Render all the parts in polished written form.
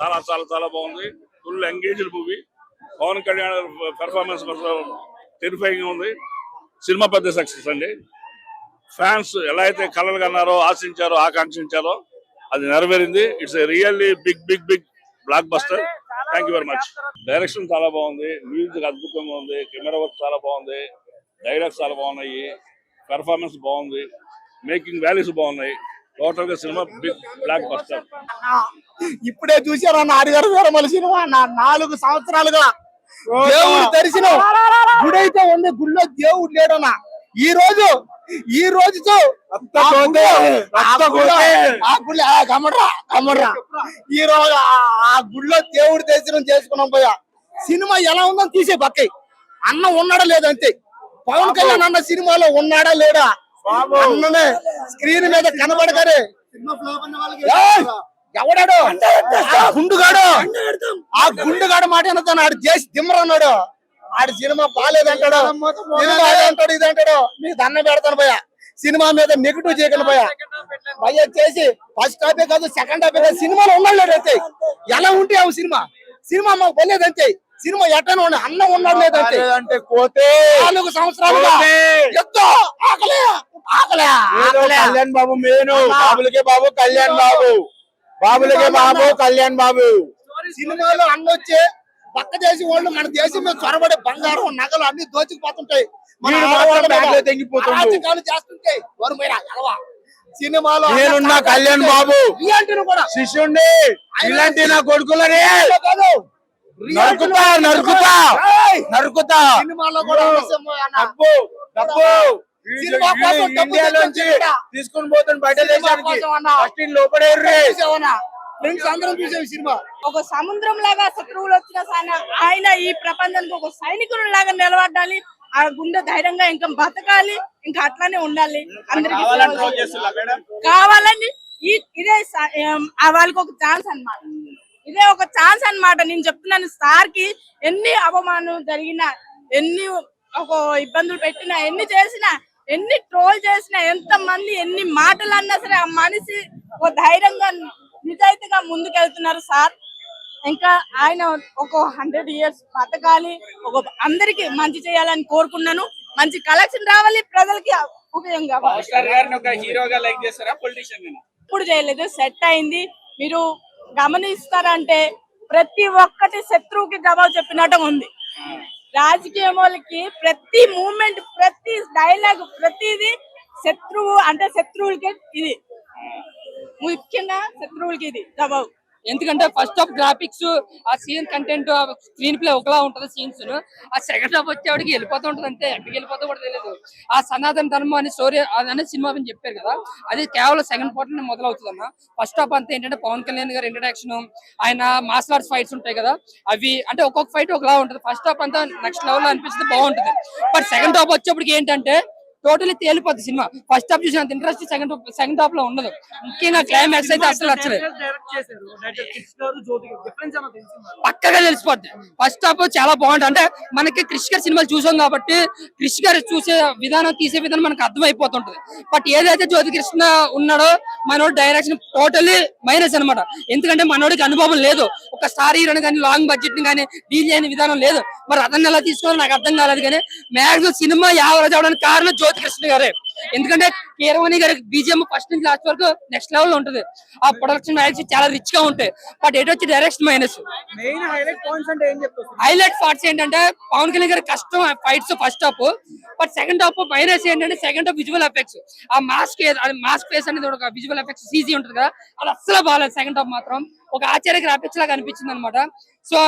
చాలా చాలా చాలా బాగుంది. Full engaged movie. Pawan Kalyan performance terrifying ఉంది. సినిమా పెద్ద సక్సెస్ అండి. ఫ్యాన్స్ ఎలా అయితే కలలు కన్నారో, ఆశించారో, ఆకాంక్షించారో అది నెరవేరింది. It's really big big big blockbuster. Thank you very much. Direction చాలా బాగుంది, మ్యూజిక్ అద్భుతంగా ఉంది, కెమెరా వర్క్ చాలా బాగుంది, డైలాగ్స్ చాలా బాగున్నాయి, పెర్ఫార్మెన్స్ బాగుంది, మేకింగ్ వాల్యూస్ బాగున్నాయి. టోటల్ గా సినిమా బిగ్ బ్లాక్ బస్టర్. ఇప్పుడే చూశాను అన్న ఆడిగారు వీరమల సినిమా. 4 సంవత్సరాలుగా దేవుడు దర్శనం గుడైతే ఉంది, గుడిలో దేవుడు లేడన్నా. ఈ రోజుతో ఈ రోజు ఆ గుడిలో దేవుడు దర్శనం చేసుకున్నాం పోయా. సినిమా ఎలా ఉందో తీసే పక్కై అన్న ఉన్నాడా లేదంతే. పవన్ కళ్యాణ్ అన్న సినిమాలో ఉన్నాడా లేడా అన్ననే స్క్రీన్ మీద కనబడగానే ఎవడాడు ఆ గుండుగాడు మాట వినతాను. ఆడు చేసి దిమ్మరన్నాడు. ఆడి సినిమా బాగాలేదంటాడు, సినిమా అదంటాడు, ఇదంటాడు. మీకు దండం పెడతాను పోయా. సినిమా మీద నెగిటివ్ చేయగలను పోయా. భయ చేసి ఫస్ట్ హాఫే కాదు, సెకండ్ హాఫే కాదు, సినిమాలో ఉన్నాడు అంతే. ఎలా ఉంటే ఆ సినిమా మాకు పోలేదంతే. సినిమా ఎట్టనే ఉండే అన్న ఉన్నాడు లేదంటే. 4 సంవత్సరాలుగా కళ్యాణ్ బాబు మెయిన్, బాబులకే బాబు కళ్యాణ్ బాబు, బాబులకే బాబు కళ్యాణ్ బాబు. సినిమాలో అన్న వచ్చే పక్క దేశం వాళ్ళు మన దేశం మీద చొరబడే బంగారం నగలు అన్ని దోచుకుపోతుంటాయి. రాజకీయాలు చేస్తుంటాయి. సినిమాలో నేనున్నా కళ్యాణ్ బాబు కూడా శిష్యుండి ఇలాంటి నా కొడుకులనే నరుకుతా నరుకుతా నరుకుతా. సినిమాలో కూడా డబ్బు డబ్బు ఇండియాలోంచి తీసుకుని పోతాను బయట దేశానికి. లోపడే అందరం చూసే సినిమా ఒక సముద్రం లాగా శత్రువులు వచ్చిన ఆయన ఈ ప్రపంచానికి ఒక సైనికుడు లాగా నిలబడాలి. ఆ గుండె ధైర్యంగా ఇంకా బతకాలి, ఇంకా అట్లానే ఉండాలి. అందరికి కావాలని ఇదే వాళ్ళకి ఒక ఛాన్స్ అన్నమాట. ఇదే ఒక ఛాన్స్ అన్నమాట. నేను చెప్తున్నాను, సార్ కి ఎన్ని అవమానం జరిగినా, ఎన్ని ఒక ఇబ్బందులు పెట్టినా, ఎన్ని చేసినా, ఎన్ని ట్రోల్ చేసినా, ఎంత మంది ఎన్ని మాటలు అన్నా సరే ఆ మనిషి ఒక ధైర్యంగా నిజాయితీగా ముందుకెళ్తున్నారు సార్. ఇంకా ఆయన ఒక 100 years బతకాలి, ఒక అందరికి మంచి చేయాలని కోరుకున్నాను. మంచి కలెక్షన్ రావాలి, ప్రజలకి ఉపయోగం కావాలి. ఇప్పుడు చేయలేదు, సెట్ అయింది. మీరు గమనిస్తారంటే ప్రతి ఒక్కటి శత్రువుకి జవాబు చెప్పినట్టు ఉంది. రాజకీయ వాళ్ళకి ప్రతి మూమెంట్, ప్రతి డైలాగ్, ప్రతిది శత్రువు అంటే శత్రువులకి ఇది ముఖ్యంగా శత్రువులకి ఇది జవాబు. ఎందుకంటే ఫస్ట్ హాఫ్ గ్రాఫిక్స్, ఆ సీన్ కంటెంట్, స్క్రీన్ ప్లే ఒకలా ఉంటది. సీన్స్ ఆ సెకండ్ హాఫ్ వచ్చేవాడికి వెళ్ళిపోతూ ఉంటది అంతే. ఎక్కడికి వెళ్ళిపోతా కూడా తెలియదు. ఆ సనాతన ధర్మం అనే స్టోరీ అనే సినిమా అని చెప్పారు కదా, అది కేవలం సెకండ్ పార్ట్ లో మొదలవుతుంది అన్న. ఫస్ట్ హాఫ్ అంతా ఏంటంటే పవన్ కళ్యాణ్ గారి ఇంట్రడక్షన్, ఆయన మార్షల్ ఆర్ట్స్ ఫైట్స్ ఉంటాయి కదా, అవి అంటే ఒక్కొక్క ఫైట్ ఒకలా ఉంటది. ఫస్ట్ హాఫ్ అంతా నెక్స్ట్ లెవెల్ లో అనిపిస్తుంది, బాగుంటది. బట్ సెకండ్ హాఫ్ వచ్చేప్పటికి ఏంటంటే టోటలీ తేలిపోద్ది సినిమా. ఫస్ట్ హాఫ్ చూసినంత ఇంట్రెస్ట్ సెకండ్ హాఫ్ లో ఉండదు. ముఖ్యంగా క్లైమాక్స్ అయితే అసలు నచ్చలేదు. పక్కగా తెలిసిపోద్ది. ఫస్ట్ హాఫ్ చాలా బాగుంటుంది. అంటే మనకి క్రిష్ గారి సినిమాలు చూసాం కాబట్టి క్రిష్ గారు చూసే విధానం, తీసే విధానం మనకు అర్థమైపోతుంటది. బట్ ఏదైతే జ్యోతి కృష్ణ ఉన్నాడో మనోడు డైరెక్షన్ టోటలీ మైనస్ అనమాట. ఎందుకంటే మనోడికి అనుభవం లేదు. ఒక స్టార్ హీరోని కానీ లాంగ్ బడ్జెట్ ని కానీ డీల్ చేయని విధానం లేదు. మరి అతన్ని ఎలా తీసుకోవాలో నాకు అర్థం కాలేదు. కానీ మ్యాక్సిమం సినిమా యావరేజ్ అవడానికి కారణం జ్యోతి కృష్ణ గారే. ఎందుకంటే కీరవాణి గారి బీజిఎం ఫస్ట్ నుంచి లాస్ట్ వరకు నెక్స్ట్ లెవెల్ ఉంటది. ఆ ప్రొడక్షన్ వాల్యూస్ చాలా రిచ్ గా ఉంటాయి. బట్ ఎటు వచ్చి డైరెక్షన్ మైనస్. హైలైట్ పార్ట్స్ ఏంటంటే పవన్ కళ్యాణ్ గారి కష్టం fights first half. But second half minus ఏంటంటే సెకండ్ హాఫ్ విజువల్ ఎఫెక్ట్స్, ఆ మాస్క్ ఫేస్ అనేది ఒక విజువల్ ఎఫెక్ట్స్ సీజీ ఉంటది కదా, అది అస్సలు బాగాలేదు. సెకండ్ హాఫ్ మాత్రం ఒక ఆశ్చర్య గ్రాఫిక్స్ లాగా అనిపించింది అనమాట. సో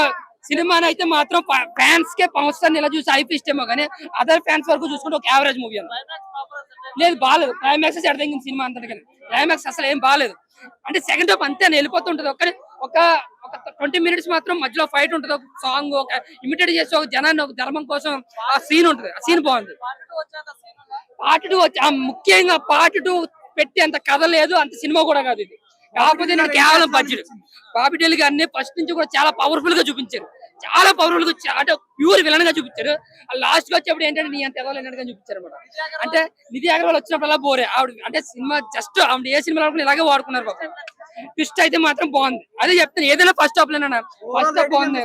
సినిమాని అయితే మాత్రం ఫ్యాన్స్ కే పవన్ స్టార్ ఇలా చూసి హైప్ ఇష్టమో కానీ అదర్ ఫ్యాన్స్ వరకు చూసుకుంటే ఒక యావరేజ్ మూవీ అన్న. లేదు బాగాలేదు. క్లైమాక్స్ ఎడతగిన సినిమా అంతా కానీ క్లైమాక్స్ అసలు ఏం బాగాలేదు. అంటే సెకండ్ హాఫ్ అంతే వెళ్ళిపోతుంటది. ఒక 20 minutes మాత్రం మధ్యలో ఫైట్ ఉంటుంది, ఒక సాంగ్, ఒక ఇమిటేట్ చేసి ఒక జనాన్ని ఒక ధర్మం కోసం ఆ సీన్ ఉంటుంది. ఆ సీన్ బాగుంది. పార్ట్ 2 ముఖ్యంగా పార్ట్ 2 పెట్టి అంత కథ లేదు, అంత సినిమా కూడా కాదు ఇది. కాకపోతే నేను కేవలం బడ్జెట్ బాబిడేల్ గారిని ఫస్ట్ నుంచి కూడా చాలా పవర్ఫుల్ గా చూపించారు. చాలా పవర్ఫుల్ గా అంటే ప్యూర్ విలన్ గా చూపించారు. లాస్ట్ గా వచ్చేప్పుడు ఏంటంటే నీ అంత ఎదవలేనట్టుగా చూపించారు అనమాట. అంటే నిధి అగర్వాల్ వచ్చినప్పుడు అలా బోరే ఆవిడ. అంటే సినిమా జస్ట్ ఆవిడ ఏ సినిమా ఇలాగే వాడుకున్నారు బాబు. ట్విస్ట్ అయితే మాత్రం బాగుంది. అదే చెప్తాను, ఏదైనా ఫస్ట్ హాఫ్ లోనన్నా ఫస్ట్ హాఫ్ బాగుంది.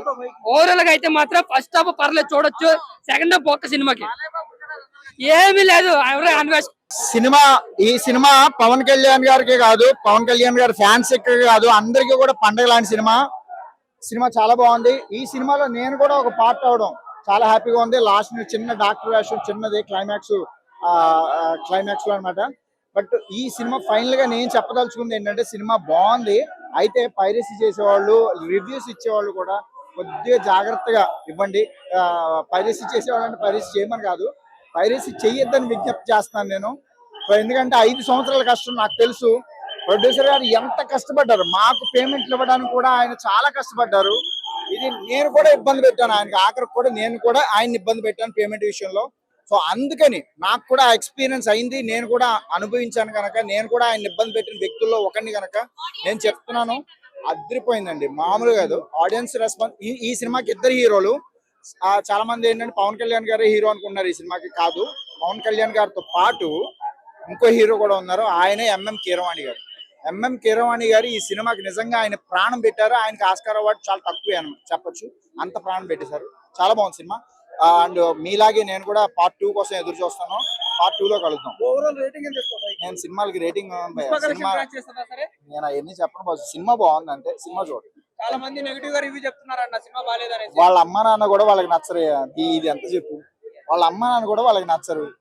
ఓవరాల్ గా అయితే మాత్రం ఫస్ట్ హాఫ్ పర్లేదు చూడొచ్చు. సెకండ్ హాఫ్ ఒక్క సినిమాకి ఏమీ లేదు. అన్వేష్ ఈ సినిమా పవన్ కళ్యాణ్ గారికి కాదు, పవన్ కళ్యాణ్ గారి ఫ్యాన్స్ కాదు, అందరికీ కూడా పండగ లాంటి సినిమా చాలా బాగుంది. ఈ సినిమాలో నేను కూడా ఒక పార్ట్ అవడం చాలా హ్యాపీగా ఉంది. లాస్ట్ చిన్న డాక్టర్ వేషం, చిన్నది క్లైమాక్స్ లో అన్నమాట. బట్ ఈ సినిమా ఫైనల్ గా నేను చెప్పదలుచుకుంది ఏంటంటే, సినిమా బాగుంది. అయితే పైరసీ చేసేవాళ్ళు, రివ్యూస్ ఇచ్చేవాళ్ళు కూడా కొద్దిగా జాగ్రత్తగా ఇవ్వండి. పైరసీ చేసేవాళ్ళు అంటే పైరసీ చేయమని కాదు, పైరసీ చెయ్యొద్దని విజ్ఞప్తి చేస్తున్నాను నేను. ఎందుకంటే 5 సంవత్సరాల కష్టం నాకు తెలుసు. ప్రొడ్యూసర్ గారు ఎంత కష్టపడ్డారు, మాకు పేమెంట్లు ఇవ్వడానికి కూడా ఆయన చాలా కష్టపడ్డారు. ఇది నేను కూడా ఇబ్బంది పెట్టాను ఆయనకి, ఆఖరికి కూడా నేను కూడా ఆయన ఇబ్బంది పెట్టాను పేమెంట్ విషయంలో. సో అందుకని నాకు కూడా ఎక్స్పీరియన్స్ అయింది, నేను కూడా అనుభవించాను కనుక, నేను కూడా ఆయన ఇబ్బంది పెట్టిన వ్యక్తుల్లో ఒకరిని కనుక నేను చెప్తున్నాను. అదిరిపోయిందండి, మామూలుగా కాదు. ఆడియన్స్ రెస్పాన్స్ ఈ సినిమాకి 2 హీరోలు. చాలా మంది ఏంటంటే పవన్ కళ్యాణ్ గారే హీరో అనుకున్నారు. ఈ సినిమాకి కాదు, పవన్ కళ్యాణ్ గారితో పాటు ఇంకో హీరో కూడా ఉన్నారు. ఆయనే ఎంఎం కీరవాణి గారు. ఎంఎం కీరవాణి గారు ఈ సినిమాకి నిజంగా ఆయన ప్రాణం పెట్టారు. ఆయనకి ఆస్కార్ అవార్డు చాలా తక్కువే అని చెప్పొచ్చు, అంత ప్రాణం పెట్టేశారు. చాలా బాగుంది సినిమా. అండ్ మీలాగే నేను కూడా పార్ట్ 2 కోసం ఎదురు చూస్తాను. పార్ట్ 2 లో కలుద్దాం. ఓవరాల్ రేటింగ్ ఎంత ఇస్తావు? నేను సినిమాలకి రేటింగ్ సినిమా నేను అవన్నీ చెప్పను బాబు. సినిమా బాగుంది అంటే సినిమా చూడండి. చాలా మంది నెగిటివ్ గా రివ్యూ చెప్తున్నారన్న సినిమా బాగాలేదనేసి. వాళ్ళ అమ్మ నాన్న కూడా వాళ్ళకి నచ్చరు. ఇది ఎంత చెప్పు, వాళ్ళ అమ్మ నాన్న కూడా వాళ్ళకి నచ్చరు.